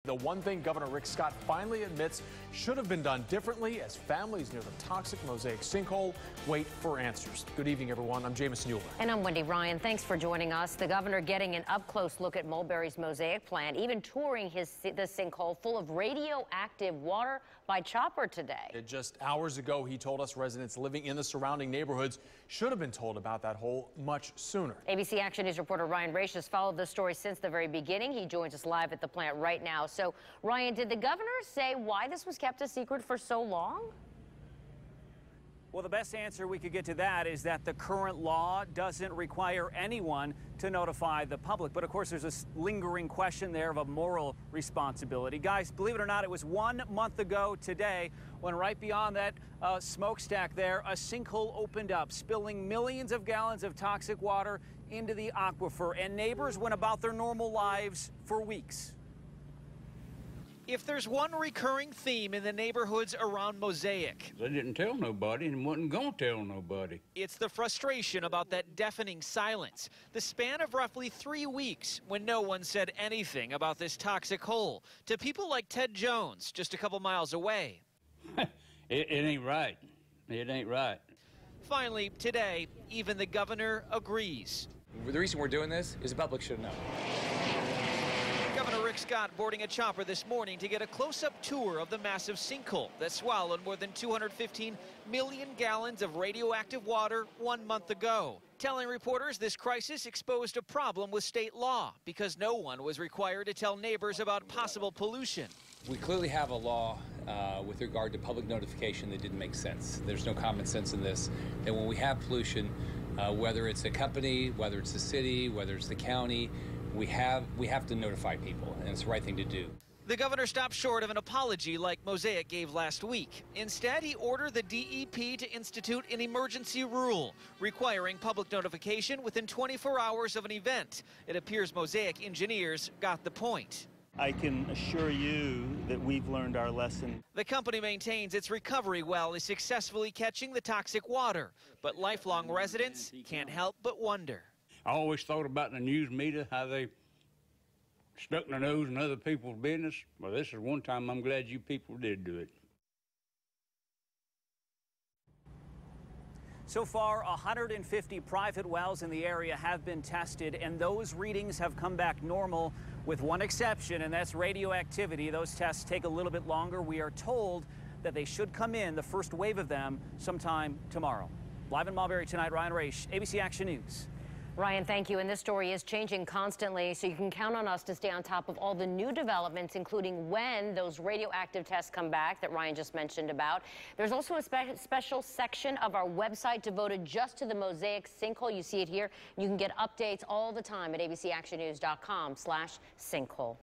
The one thing Governor Rick Scott finally admits should have been done differently as families near the toxic Mosaic sinkhole wait for answers. Good evening, everyone. I'm Jameson Mueller. And I'm Wendy Ryan. Thanks for joining us. The governor getting an up-close look at Mulberry's Mosaic plant, even touring the sinkhole full of radioactive water by chopper today. Just hours ago, he told us residents living in the surrounding neighborhoods should have been told about that hole much sooner. ABC Action News reporter Ryan Raish has followed this story since the very beginning. He joins us live at the plant right now. So, Ryan, did the governor say why this was kept a secret for so long? Well, the best answer we could get to that is that the current law doesn't require anyone to notify the public. But of course, there's a lingering question there of a moral responsibility. Guys, believe it or not, it was 1 month ago today when right beyond that smokestack there, a sinkhole opened up, spilling millions of gallons of toxic water into the aquifer, and neighbors went about their normal lives for weeks. If there's one recurring theme in the neighborhoods around Mosaic, they didn't tell nobody and wasn't going to tell nobody. It's the frustration about that deafening silence. The span of roughly 3 weeks when no one said anything about this toxic hole to people like Ted Jones, just a couple miles away. It ain't right. It ain't right. Finally, today, even the governor agrees. The reason we're doing this is the public should know. Governor Rick Scott boarding a chopper this morning to get a close-up tour of the massive sinkhole that swallowed more than 215 million gallons of radioactive water 1 month ago. Telling reporters this crisis exposed a problem with state law because no one was required to tell neighbors about possible pollution. We clearly have a law with regard to public notification that didn't make sense. There's no common sense in this, that when we have pollution, whether it's a company, whether it's the city, whether it's the county, we have to notify people, and it's the right thing to do. The governor stopped short of an apology like Mosaic gave last week. Instead, he ordered the DEP to institute an emergency rule requiring public notification within 24 hours of an event. It appears Mosaic engineers got the point. I can assure you that we've learned our lesson. The company maintains its recovery well is successfully catching the toxic water, but lifelong residents can't help but wonder. I always thought about the news media, how they stuck their nose in other people's business. Well, this is one time I'm glad you people did do it. So far, 150 private wells in the area have been tested, and those readings have come back normal with one exception, and that's radioactivity. Those tests take a little bit longer. We are told that they should come in, the first wave of them, sometime tomorrow. Live in Mulberry tonight, Ryan Raish, ABC Action News. Ryan, thank you. And this story is changing constantly, so you can count on us to stay on top of all the new developments, including when those radioactive tests come back that Ryan just mentioned about. There's also a special section of our website devoted just to the Mosaic sinkhole. You see it here. You can get updates all the time at abcactionnews.com/sinkhole.